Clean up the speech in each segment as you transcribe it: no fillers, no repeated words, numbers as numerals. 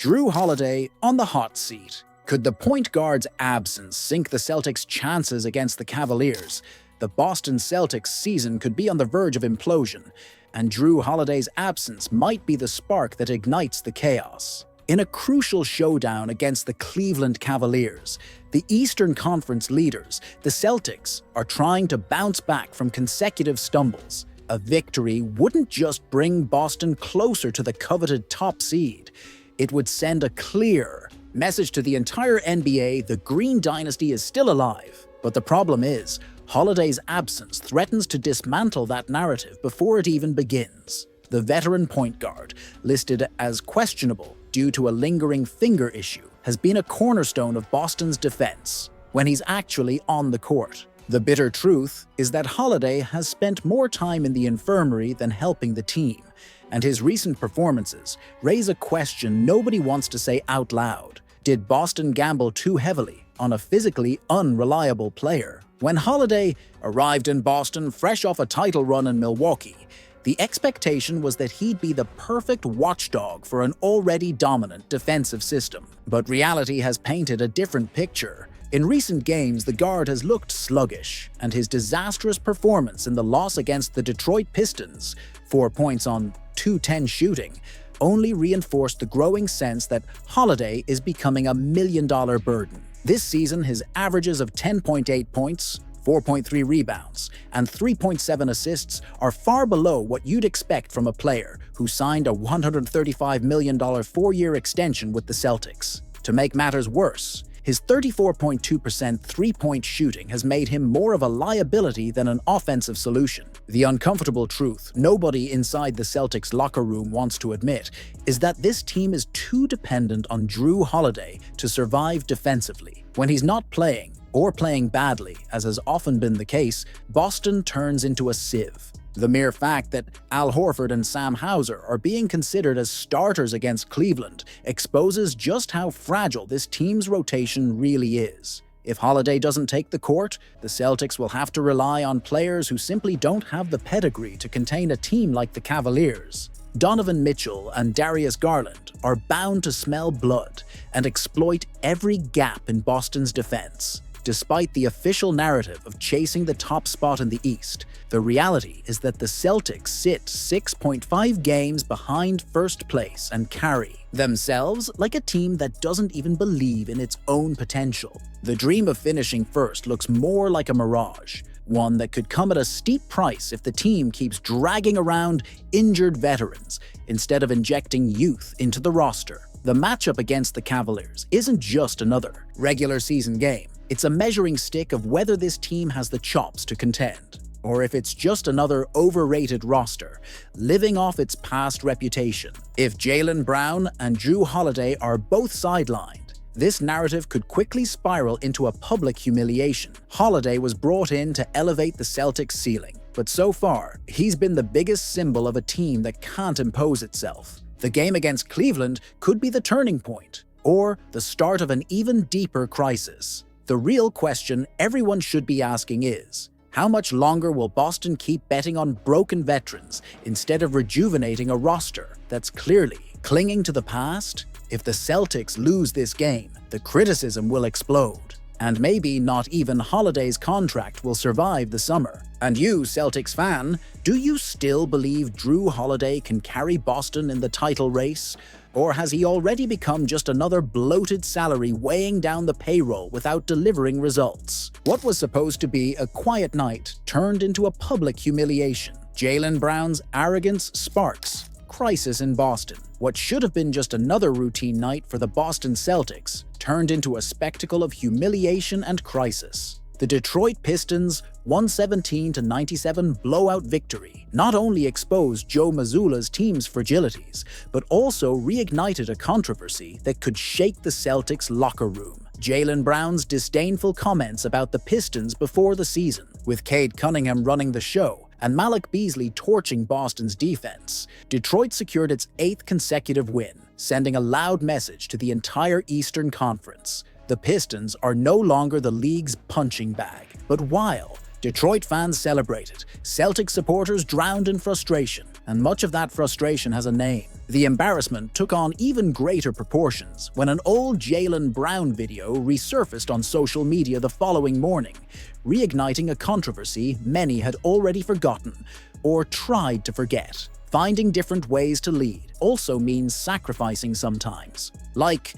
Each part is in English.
Jrue Holiday on the hot seat. Could the point guard's absence sink the Celtics' chances against the Cavaliers? The Boston Celtics season could be on the verge of implosion, and Jrue Holiday's absence might be the spark that ignites the chaos. In a crucial showdown against the Cleveland Cavaliers, the Eastern Conference leaders, the Celtics, are trying to bounce back from consecutive stumbles. A victory wouldn't just bring Boston closer to the coveted top seed. It would send a clear message to the entire NBA: the Green Dynasty is still alive. But the problem is, Holiday's absence threatens to dismantle that narrative before it even begins. The veteran point guard, listed as questionable due to a lingering finger issue, has been a cornerstone of Boston's defense when he's actually on the court. The bitter truth is that Holiday has spent more time in the infirmary than helping the team, and his recent performances raise a question nobody wants to say out loud. Did Boston gamble too heavily on a physically unreliable player? When Holiday arrived in Boston fresh off a title run in Milwaukee, the expectation was that he'd be the perfect watchdog for an already dominant defensive system. But reality has painted a different picture. In recent games, the guard has looked sluggish, and his disastrous performance in the loss against the Detroit Pistons, 4 points on 2-10 shooting, only reinforced the growing sense that Holiday is becoming a million-dollar burden. This season, his averages of 10.8 points, 4.3 rebounds, and 3.7 assists are far below what you'd expect from a player who signed a $135 million 4-year extension with the Celtics. To make matters worse, his 34.2% three-point shooting has made him more of a liability than an offensive solution. The uncomfortable truth nobody inside the Celtics locker room wants to admit is that this team is too dependent on Jrue Holiday to survive defensively. When he's not playing, or playing badly, as has often been the case, Boston turns into a sieve. The mere fact that Al Horford and Sam Hauser are being considered as starters against Cleveland exposes just how fragile this team's rotation really is. If Holiday doesn't take the court, the Celtics will have to rely on players who simply don't have the pedigree to contain a team like the Cavaliers. Donovan Mitchell and Darius Garland are bound to smell blood and exploit every gap in Boston's defense. Despite the official narrative of chasing the top spot in the East, the reality is that the Celtics sit 6.5 games behind first place and carry themselves like a team that doesn't even believe in its own potential. The dream of finishing first looks more like a mirage, one that could come at a steep price if the team keeps dragging around injured veterans instead of injecting youth into the roster. The matchup against the Cavaliers isn't just another regular season game. It's a measuring stick of whether this team has the chops to contend, or if it's just another overrated roster, living off its past reputation. If Jaylen Brown and Jrue Holiday are both sidelined, this narrative could quickly spiral into a public humiliation. Holiday was brought in to elevate the Celtics' ceiling, but so far, he's been the biggest symbol of a team that can't impose itself. The game against Cleveland could be the turning point, or the start of an even deeper crisis. The real question everyone should be asking is, how much longer will Boston keep betting on broken veterans instead of rejuvenating a roster that's clearly clinging to the past? If the Celtics lose this game, the criticism will explode, and maybe not even Holiday's contract will survive the summer. And you, Celtics fan, do you still believe Jrue Holiday can carry Boston in the title race? Or has he already become just another bloated salary weighing down the payroll without delivering results? What was supposed to be a quiet night turned into a public humiliation. Jaylen Brown's arrogance sparks crisis in Boston. What should have been just another routine night for the Boston Celtics turned into a spectacle of humiliation and crisis. The Detroit Pistons' 117-97 blowout victory not only exposed Joe Mazzulla's team's fragilities, but also reignited a controversy that could shake the Celtics' locker room. Jaylen Brown's disdainful comments about the Pistons before the season, with Cade Cunningham running the show and Malik Beasley torching Boston's defense, Detroit secured its 8th consecutive win, sending a loud message to the entire Eastern Conference. The Pistons are no longer the league's punching bag. But while Detroit fans celebrated, Celtics supporters drowned in frustration. and much of that frustration has a name. The embarrassment took on even greater proportions when an old Jaylen Brown video resurfaced on social media the following morning, reigniting a controversy many had already forgotten or tried to forget. Finding different ways to lead also means sacrificing sometimes. Like,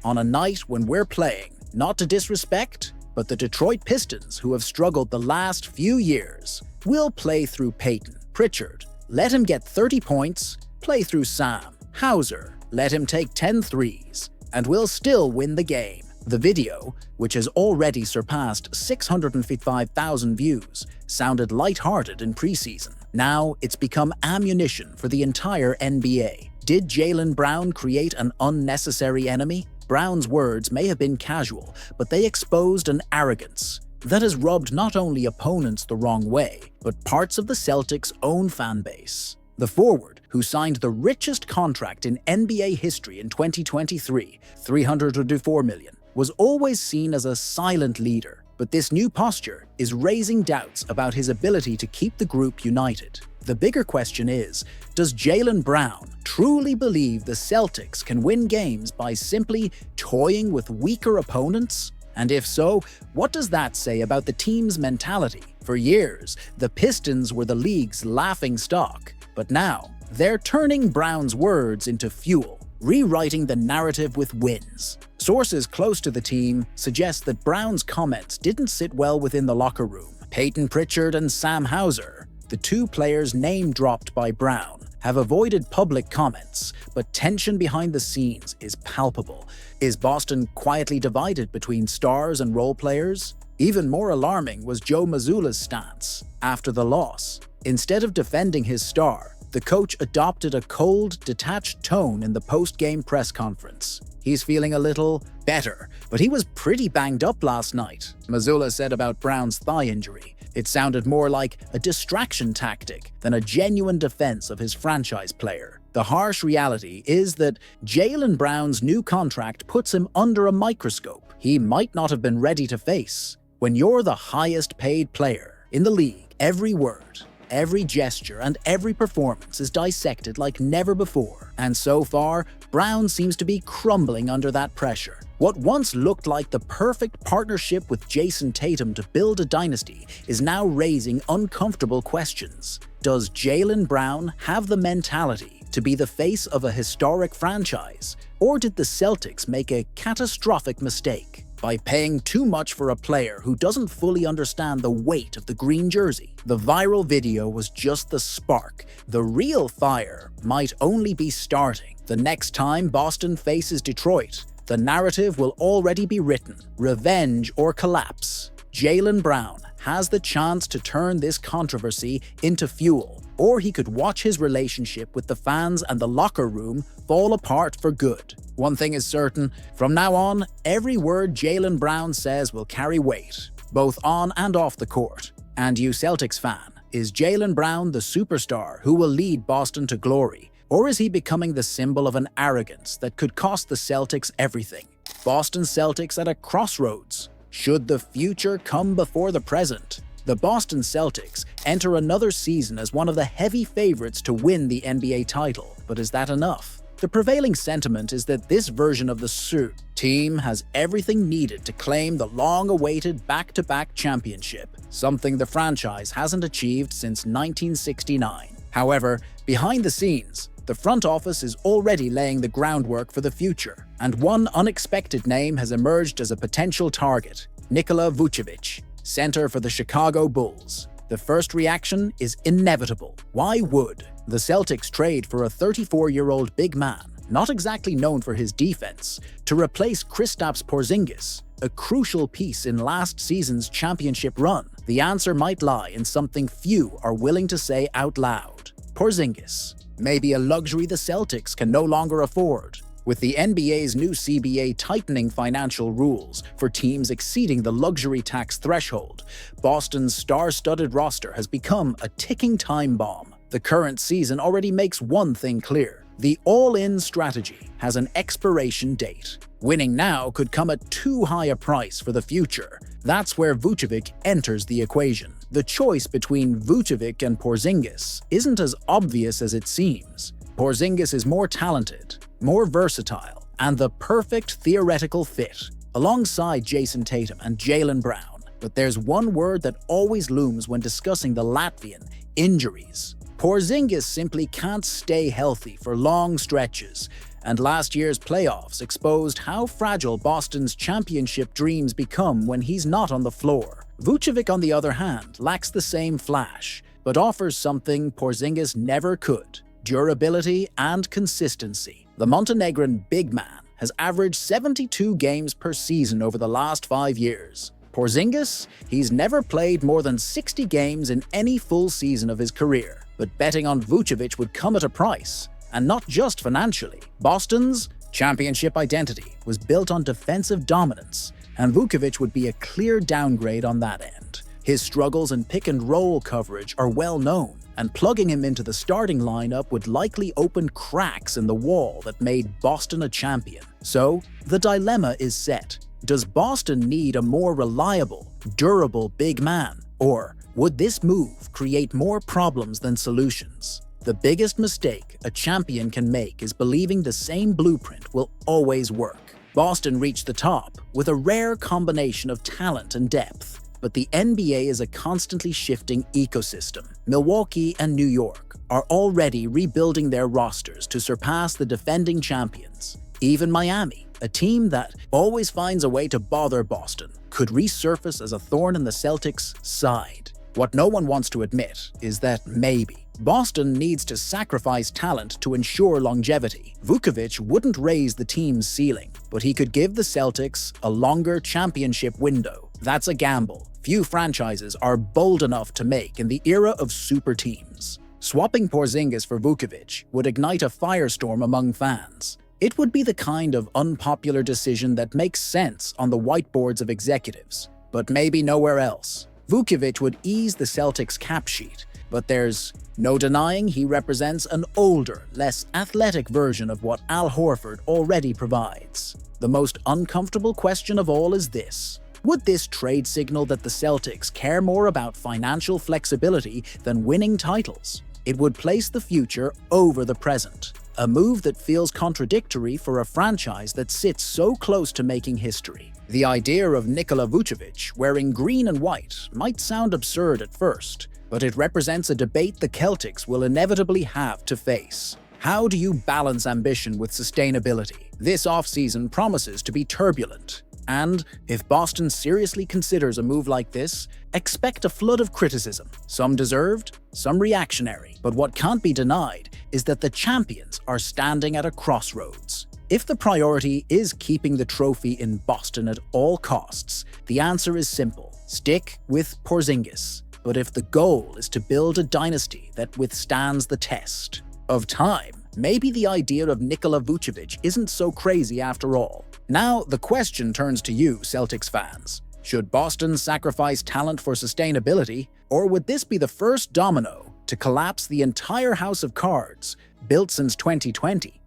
on a night when we're playing, not to disrespect, but the Detroit Pistons, who have struggled the last few years, will play through Peyton Pritchard. Let him get 30 points, play through Sam Hauser, let him take 10 threes, and we'll still win the game. The video, which has already surpassed 655,000 views, sounded lighthearted in preseason. Now it's become ammunition for the entire NBA. Did Jaylen Brown create an unnecessary enemy? Brown's words may have been casual, but they exposed an arrogance that has rubbed not only opponents the wrong way, but parts of the Celtics' own fanbase. The forward, who signed the richest contract in NBA history in 2023, $304 million, was always seen as a silent leader, but this new posture is raising doubts about his ability to keep the group united. The bigger question is, does Jaylen Brown truly believe the Celtics can win games by simply toying with weaker opponents? And if so, what does that say about the team's mentality? For years, the Pistons were the league's laughingstock, but now they're turning Brown's words into fuel, rewriting the narrative with wins. Sources close to the team suggest that Brown's comments didn't sit well within the locker room. Peyton Pritchard and Sam Hauser, the two players name-dropped by Brown, have avoided public comments, but tension behind the scenes is palpable. Is Boston quietly divided between stars and role players? Even more alarming was Joe Mazzulla's stance after the loss. Instead of defending his star, the coach adopted a cold, detached tone in the post-game press conference. He's feeling a little better, but he was pretty banged up last night, Mazzulla said about Brown's thigh injury. It sounded more like a distraction tactic than a genuine defense of his franchise player. The harsh reality is that Jaylen Brown's new contract puts him under a microscope he might not have been ready to face. When you're the highest paid player in the league, every word, every gesture, and every performance is dissected like never before. And so far, Brown seems to be crumbling under that pressure. What once looked like the perfect partnership with Jason Tatum to build a dynasty is now raising uncomfortable questions. Does Jaylen Brown have the mentality to be the face of a historic franchise? Or did the Celtics make a catastrophic mistake by paying too much for a player who doesn't fully understand the weight of the green jersey? The viral video was just the spark. The real fire might only be starting. The next time Boston faces Detroit, the narrative will already be written: revenge or collapse. Jaylen Brown has the chance to turn this controversy into fuel, or he could watch his relationship with the fans and the locker room fall apart for good. One thing is certain, from now on, every word Jaylen Brown says will carry weight, both on and off the court. And you Celtics fan, is Jaylen Brown the superstar who will lead Boston to glory? Or is he becoming the symbol of an arrogance that could cost the Celtics everything? Boston Celtics at a crossroads. Should the future come before the present? The Boston Celtics enter another season as one of the heavy favorites to win the NBA title. But is that enough? The prevailing sentiment is that this version of the team has everything needed to claim the long-awaited back-to-back championship, something the franchise hasn't achieved since 1969. However, behind the scenes, the front office is already laying the groundwork for the future, and one unexpected name has emerged as a potential target: Nikola Vucevic, center for the Chicago Bulls. The first reaction is inevitable. Why would the Celtics trade for a 34-year-old big man, not exactly known for his defense, to replace Kristaps Porzingis, a crucial piece in last season's championship run? The answer might lie in something few are willing to say out loud. Porzingis may be a luxury the Celtics can no longer afford. With the NBA's new CBA tightening financial rules for teams exceeding the luxury tax threshold, Boston's star-studded roster has become a ticking time bomb. The current season already makes one thing clear: the all-in strategy has an expiration date. Winning now could come at too high a price for the future. That's where Vucevic enters the equation. the choice between Vucevic and Porzingis isn't as obvious as it seems. Porzingis is more talented, more versatile, and the perfect theoretical fit, alongside Jason Tatum and Jaylen Brown. But there's one word that always looms when discussing the Latvian: injuries. Porzingis simply can't stay healthy for long stretches, and last year's playoffs exposed how fragile Boston's championship dreams become when he's not on the floor. Vucevic, on the other hand, lacks the same flash, but offers something Porzingis never could: durability and consistency. The Montenegrin big man has averaged 72 games per season over the last 5 years. Porzingis, he's never played more than 60 games in any full season of his career. But betting on Vucevic would come at a price, and not just financially. Boston's championship identity was built on defensive dominance, and Vucevic would be a clear downgrade on that end. His struggles in pick-and-roll coverage are well known, and plugging him into the starting lineup would likely open cracks in the wall that made Boston a champion. So, the dilemma is set. Does Boston need a more reliable, durable big man? Or would this move create more problems than solutions? The biggest mistake a champion can make is believing the same blueprint will always work. Boston reached the top with a rare combination of talent and depth, but the NBA is a constantly shifting ecosystem. Milwaukee and New York are already rebuilding their rosters to surpass the defending champions. Even Miami, a team that always finds a way to bother Boston, could resurface as a thorn in the Celtics' side. What no one wants to admit is that maybe Boston needs to sacrifice talent to ensure longevity. Vucevic wouldn't raise the team's ceiling, but he could give the Celtics a longer championship window. That's a gamble few franchises are bold enough to make in the era of super teams. Swapping Porzingis for Vucevic would ignite a firestorm among fans. It would be the kind of unpopular decision that makes sense on the whiteboards of executives, but maybe nowhere else. Vucevic would ease the Celtics' cap sheet, but there's no denying he represents an older, less athletic version of what Al Horford already provides. The most uncomfortable question of all is this: would this trade signal that the Celtics care more about financial flexibility than winning titles? It would place the future over the present, a move that feels contradictory for a franchise that sits so close to making history. The idea of Nikola Vucevic wearing green and white might sound absurd at first, but it represents a debate the Celtics will inevitably have to face. How do you balance ambition with sustainability? This offseason promises to be turbulent, and if Boston seriously considers a move like this, expect a flood of criticism, some deserved, some reactionary. But what can't be denied is that the champions are standing at a crossroads. If the priority is keeping the trophy in Boston at all costs, the answer is simple: stick with Porzingis. But if the goal is to build a dynasty that withstands the test of time, maybe the idea of Nikola Vucevic isn't so crazy after all. Now, the question turns to you, Celtics fans. Should Boston sacrifice talent for sustainability, or would this be the first domino to collapse the entire house of cards built since 2020?